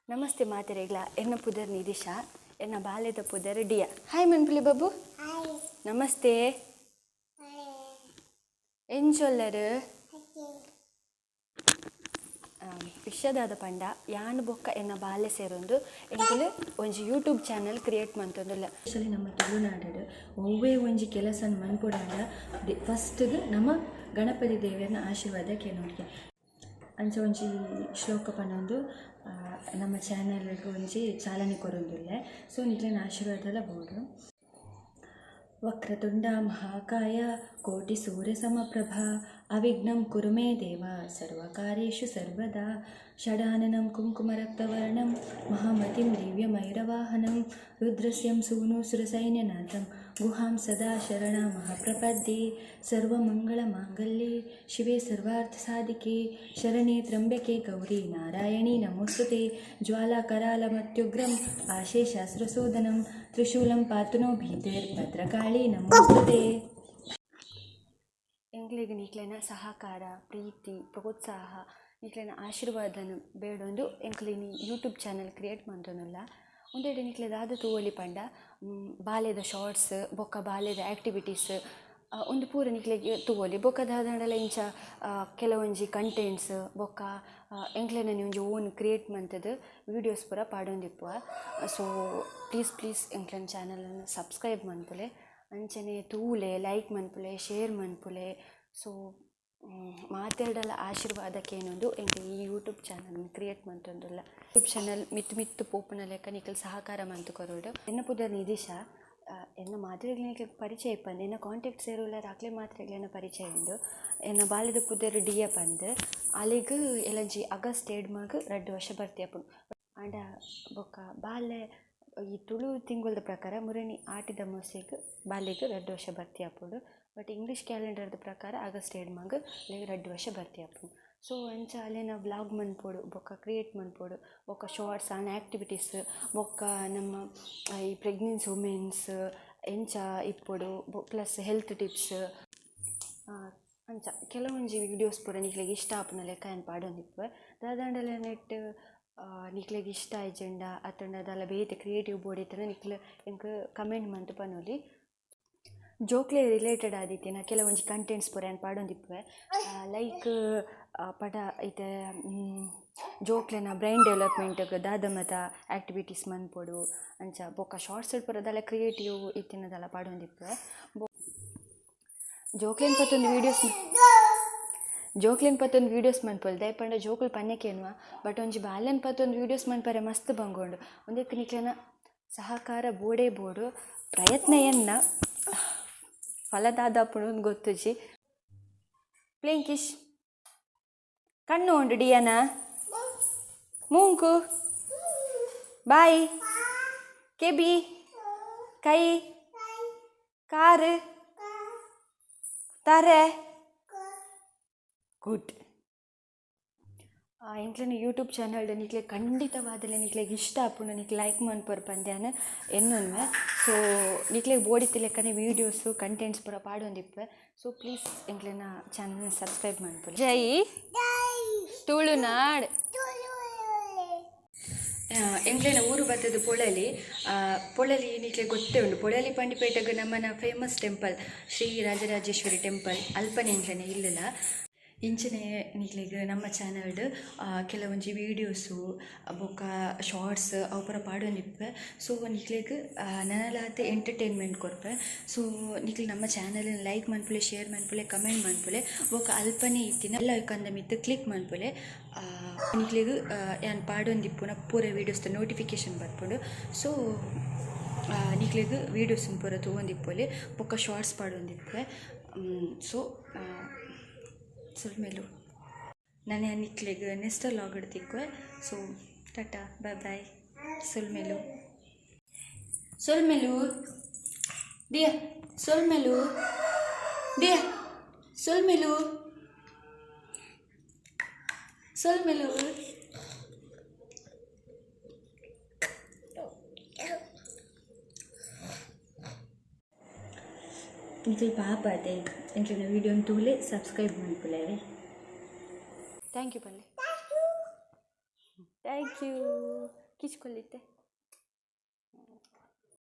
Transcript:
ನಮಸ್ತೆ ಮಾತೆರೆಗ್ಲ ಎನ್ನ ಪುದರ್ ನಿದಿಶಾ ಎನ್ನ ಬಾಲ್ಯದ ಪುದರ್ ಡಿಯಾ. ಹಾಯ್ ಮನ್ಪುಲಿ ಬಾಬು. ನಮಸ್ತೆ. ಎಂಚೊಲ್ಲರು ವಿಷಯದಾದ ಪಂಡ ಯಾನು ಬೊಕ್ಕ ಎನ್ನ ಬಾಲ್ಯ ಸೇರೊಂದು ಎಂಕುಲು ಒಂಜಿ ಯೂಟ್ಯೂಬ್ ಚಾನಲ್ ಕ್ರಿಯೇಟ್ ಮಂತೊಂದುಲ್ಲ. ಆಕ್ಚುಲಿ ನಮ್ಮ ತುಳುನಾಡು ಒವ್ವೇ ಒಂಜಿ ಕೆಲಸ ಮನ್ಪುಡಾಂಡ ಫಸ್ಟ್ಗೆ ನಮ್ಮ ಗಣಪತಿ ದೇವಿಯನ್ನ ಆಶೀರ್ವಾದ ಕೇಳೋರಿಗೆ ಅಂಚ ಒಂಜಿ ಶ್ಲೋಕ ಪನೊಂದು ನಮ್ಮ ಚಾನಲ್ಗೆ ಒಂಜಿ ಚಾಲನೆ ಕೊರೊಂದುಲ್ಲೆ. ಸೊ ನಿಕ್ಲೆನ ಆಶೀರ್ವಾದಲ ಬೋಡು. ವಕ್ರತುಂಡ ಮಹಾಕಾಯ ಕೋಟಿ ಸೂರ್ಯ ಸಮಪ್ರಭಾ ಅವಿಘ್ನಂ ಕುರು ಮೇ ದೇವ ಸರ್ವಕಾರ್ಯೇಷು ಸರ್ವದಾ ಷಡಾನನಂ ಕುಂಕುಮರಕ್ತವರ್ಣಂ ಮಹಾಮತಿಂ ದಿವ್ಯಮೈರವಾಹನಂ ರುದ್ರಸ್ಯಂ ಸೂನು ಸುರಸೈನ್ಯನಾಥಂ ಗುಹಾಂ ಸದಾ ಶರಣ ಮಹಾಪ್ರಪದ್ಯೆ ಸರ್ವಮಂಗಳ ಮಾಂಗಲ್ಯೆ ಶಿವೆ ಸರ್ವಾರ್ಥ ಸಾಧಿಕೆ ಶರಣೆ ತ್ರ್ಯಂಬಕೆ ಗೌರಿ ನಾರಾಯಣಿ ನಮೋಸ್ತುತೆ ಜ್ವಾಲಾಕರಾಲಮತ್ಯುಗ್ರಂ ಆಶೇಷಾಸ್ತ್ರಸೋದನಂ ತ್ರಿಶೂಲಂ ಪಾತುನೋ ಭೀತಿರ್ ಭದ್ರಕಾಳಿ ನಮೋಸ್ತುತೆ. ಎಂಗ್ಲಿಗೆ ನಿಕ್ಲೆನ ಸಹಕಾರ ಪ್ರೀತಿ ಪ್ರೋತ್ಸಾಹ ನಿಕ್ಲೆನ ಆಶೀರ್ವಾದನ ಬೇಡೊಂದು ಎಂಕ್ಲಿನಿ ಯೂಟ್ಯೂಬ್ ಚಾನಲ್ ಕ್ರಿಯೇಟ್ ಮಂತೊನುಲ್ಲ. ಒಂದೆಡೆ ನಿಕ್ಲೆದಾದ ತೂವೊಲಿ ಪಂಡ ಬಾಲ್ಯದ ಶಾರ್ಟ್ಸ್ ಬೊಕ್ಕ ಬಾಲ್ಯದ ಆ್ಯಕ್ಟಿವಿಟೀಸ್ ಒಂದು ಪೂರ ನಿಕ್ಲೆಗೆ ತೂವೊಲಿ ಬೊಕ್ಕ ದಾದಂಡಲ ಇಂಚ ಕೆಲವೊಂಜಿ ಕಂಟೆಂಟ್ಸ್ ಬೊಕ್ಕ ಎಂಕ್ಲೆನ ಒಂಜಿ ಓನ್ ಕ್ರಿಯೇಟ್ ಮಂತದ ವೀಡಿಯೋಸ್ ಪೂರ ಪಾಡೊಂದಿಪ್ಪುವ. ಸೊ ಪ್ಲೀಸ್ ಎಂಕ್ಲೆನ ಚಾನಲನ್ನು ಸಬ್ಸ್ಕ್ರೈಬ್ ಮನ್ಪುಲೆ ಅಂಚನೆ ತೂಲೆ ಲೈಕ್ ಮನ್ಪುಲೆ ಶೇರ್ ಮನ್ಪುಲೆ. ಸೊ ಮಾತೆರಡಲ ಆಶೀರ್ವಾದಕ್ಕೇನೊಂದು ಎಂಕ್ಲೆ ಈ ಯೂಟ್ಯೂಬ್ ಚಾನಲ್ನ ಕ್ರಿಯೇಟ್ ಮಂತೊಂದುಲ್ಲ. ಯೂಟ್ಯೂಬ್ ಚಾನಲ್ ಮಿತ್ತು ಪೋಪುನ ಲೆಕ್ಕ ನಿಖಲ್ ಸಹಕಾರ ಮಂತು ಕೊರೋಡು. ಎನ್ನ ಪುದರ್ ನಿದಿಶಾ ಎನ್ನ ಮಾತ್ರೆಗ್ಲಿನ ಪರಿಚಯ ಇಪ್ಪಂದು ಎನ್ನ ಕಾಂಟ್ಯಾಕ್ಟ್ ಸೇರುಲ್ಲ ರಾಕ್ಲೆ ಮಾತ್ರೆಗ್ಲಿನ ಪರಿಚಯ ಉಂಡು. ಎನ್ನ ಬಾಲ್ಯದ ಪುದರ್ ಡಿಯ ಪಂದು ಅಲ್ಲಿಗೆ ಎಲ್ಲಂಜಿ ಆಗಸ್ಟ್ 7 2 ವರ್ಷ ಬರ್ತಿಯಪ್ಪು ಆಂಡ ಬೊಕ್ಕ ಬಾಲ್ಯ ಈ ತುಳು ತಿಂಗಳದ ಪ್ರಕಾರ ಮುರಣಿ ಆಟಿದ ಮೋಸೆಗೆ ಬಾಲ್ಯಗೆ 2 ವರ್ಷ ಬರ್ತಿಯಪ್ಪುಡು. ಬಟ್ ಇಂಗ್ಲೀಷ್ ಕ್ಯಾಲೆಂಡರ್ದ ಪ್ರಕಾರ ಆಗಸ್ಟ್ 7 ಅಲ್ಲಿಗೆ 2 ವರ್ಷ ಬರ್ತಿಯಪ್ಪು. ಸೊ ಅಂಚ ಅಲ್ಲೇನ ವ್ಲಾಗ್ ಮನ್ಪೋಡು ಬೊಕ್ಕ ಕ್ರಿಯೇಟ್ ಮನ್ಪೋಡು ಬೊಕ್ಕ ಶಾರ್ಟ್ಸ್ ಆ್ಯಂಡ್ ಆ್ಯಕ್ಟಿವಿಟೀಸ್ ಬೊಕ್ಕ ನಮ್ಮ ಈ ಪ್ರೆಗ್ನೆನ್ಸಿ ವುಮೆನ್ಸ್ ಎಂಚ ಇಪ್ಪೊಡು ಪ್ಲಸ್ ಹೆಲ್ತ್ ಟಿಪ್ಸ್ ಅಂಚ ಕೆಲವೊಂಜಿ ವೀಡಿಯೋಸ್ ಪೂರ ನಿಕ್ಲೆಗೆ ಇಷ್ಟ ಆಪುನ ಲೆಕ್ಕ ಏನು ಪಾಡೊಂದಿಪ್ಪು. ದಾದಾಂಡಲ ನೆಟ್ ನಿಕ್ಲೆಗೆ ಇಷ್ಟ ಆಯ್ಜೆಂಡ ಅತ್ತಂಡದಲ್ಲ ಬೇತೆ ಕ್ರಿಯೇಟಿವ್ ಬೋರ್ಡ್ ಇತ್ತನ ನಿಕ್ಲೆ ಎಂಕ್ ಕಮೆಂಟ್ ಮಂತ್ ಪನೊಲಿ. ಜೋಕ್ಲೆ ರಿಲೇಟೆಡ್ ಆದಿತ್ತಿನ ಕೆಲವೊಂಜಿ ಕಂಟೆಂಟ್ಸ್ ಪೂರ ಏನು ಪಾಡೊಂದಿಪ್ಪುವೆ. ಲೈಕ್ ಪಟ ಇತ್ತೆ ಜೋಕ್ಲೆನ ಬ್ರೈನ್ ಡೆವಲಪ್ಮೆಂಟ್ಗೆ ದಾದ ಮತ ಆ್ಯಕ್ಟಿವಿಟೀಸ್ ಮನ್ಪೊಡು ಅಂಚ ಬೊಕ್ಕ ಶಾರ್ಟ್ಸ್ ಪೂರದಲ್ಲ ಕ್ರಿಯೇಟಿವ್ ಇತ್ತಿನದಲ್ಲ ಪಾಡೊಂದಿಪ್ಪುವೆ. ಜೋಕ್ಲೆನ್ ಪತ್ತೊಂದು ವೀಡಿಯೋಸ್ ಮನ್ಪೊಲ್ದೆ ಪಂಡ ಜೋಕ್ಲು ಪನ್ಯಕೇನುವ ಬಟ್ ಒಂಜಿ ಬಾಲ್ಯನ ಪತ್ತೊಂದು ವೀಡಿಯೋಸ್ ಮನ್ಪರೆ ಮಸ್ತ್ ಬಂಗೋಂಡು. ಒಂದಕ್ಕೆ ನಿಕ್ಲೆನ ಸಹಕಾರ ಬೋಡು ಪ್ರಯತ್ನ ಎನ್ನ ಫಲದಾದಪ್ಪುಡು ಗೊತ್ತುಜಿ. ಪ್ಲೇಂಕಿಶ್ ಕಣ್ಣು ಉಂಡು ಡಿಯನ ಮೂಂಕು ಬಾಯಿ ಕೆಬಿ ಕೈ ಕಾರು ತಾರೆ ಗುಡ್. ಎಂಕ್ಲೆನ ಯೂಟ್ಯೂಬ್ ಚಾನಲ್ಡ್ ನಿಕ್ಲೆ ಖಂಡಿತವಾದಲೆ ನಿಕ್ಲೆಗೆ ಇಷ್ಟ ಆಪುಂಡು ನಿಕ್ಲೆ ಲೈಕ್ ಮನ್ಪೊರು ಪಂದ್ಯಾನ ಎನ್ನೊನ್ವೆ. ಸೊ ನಿಕ್ಲೆಗೆ ಬೋಡಿತ್ತಿ ಲೆಕ್ಕನೆ ವೀಡಿಯೋಸು ಕಂಟೆಂಟ್ಸ್ ಪೂರ ಪಾಡೊಂದಿಪ್ಪೆ. ಸೊ ಪ್ಲೀಸ್ ಎಂಕ್ಲೆನ ಚಾನಲ್ನ ಸಬ್ಸ್ಕ್ರೈಬ್ ಮನ್ಪೊಲಿ. ಜೈ ತುಳುನಾಡ್. ಎಂಕ್ಲೆನ ಊರು ಬತ್ತದು ಪೊಳಲಿ ನಿಕ್ಲೆ ಗೊತ್ತೇ ಉಂಡು. ಪೊಳಲಿ ಪಂಡಿಪೇಟೆಗೆ ನಮ್ಮನ famous temple Shri Rajarajeshwari temple ಅಲ್ಪನೆ ಎಂಕ್ಲೆನ ಇಲ್ಲಲ್ಲ. ಇಂಚನೆ ನಿಕ್ಲೆಗ್ ನಮ್ಮ ಚಾನಲ್ಡ್ ಕೆಲವೊಂಜಿ ವೀಡಿಯೋಸು ಬೊಕ್ಕ ಶಾರ್ಟ್ಸ್ ಅವು ಪೂರ ಪಾಡೊಂದಿಪ್ಪೆ. ಸೊ ನಿಕ್ಲೆಗ್ ನನಲಾತೆ ಎಂಟರ್ಟೈನ್ಮೆಂಟ್ ಕೊರ್ಪೆ. ಸೊ ನಿಕ್ಲೆ ನಮ್ಮ ಚಾನಲ್ನ ಲೈಕ್ ಮನ್ಪುಲೆ ಶೇರ್ ಮನ್ಪುಲೆ ಕಮೆಂಟ್ ಮನ್ಪುಲೆ ಬೊಕ್ಕ ಅಲ್ಪನೆ ಇತ್ತಿನ ಎಲ್ಲ ಕಂದ ಮಿತ್ತು ಕ್ಲಿಕ್ ಮನ್ಪುಲೆ. ನಿಕ್ಲೆಗ್ ಯಾನ್ ಪಾಡೊಂದಿಪ್ಪುನ ಪೂರ ವೀಡಿಯೋಸ್ದ ನೋಟಿಫಿಕೇಶನ್ ಬರ್ಪುಂಡು. ಸೊ ನಿಕ್ಲೆಗ್ ವೀಡಿಯೋಸ್ನ ಪೂರ ತಗೊಂದಿಪ್ಪೊಲಿ ಬೊಕ್ಕ ಶಾರ್ಟ್ಸ್ ಪಾಡೊಂದಿಪ್ಪೆ. ಸೊ ಸುಲ್ಮೇಲು ನಾನು ನಿಕ್ಲೆಗೆ ನೆಕ್ಸ್ಟ್ ಲಾಗ್ ಇಡ್ತಿಕ್ವೆ. ಸೊ ಟಾಟಾ ಬಾಯ್ ಬಾಯ್. ಸುಲ್ಮೇಲು ಡಿಯ ಸುಲ್ಮೇಲು ఇంట్లో పాప అదే ఇంట్లో వీడియోని తూలే సబ్స్క్రైబ్ మనుపులే. థ్యాంక్ యూ పల్లె. Thank you. ಯು ಕಿಚ್ಕೊಲ್ಲಿತ್ತೆ.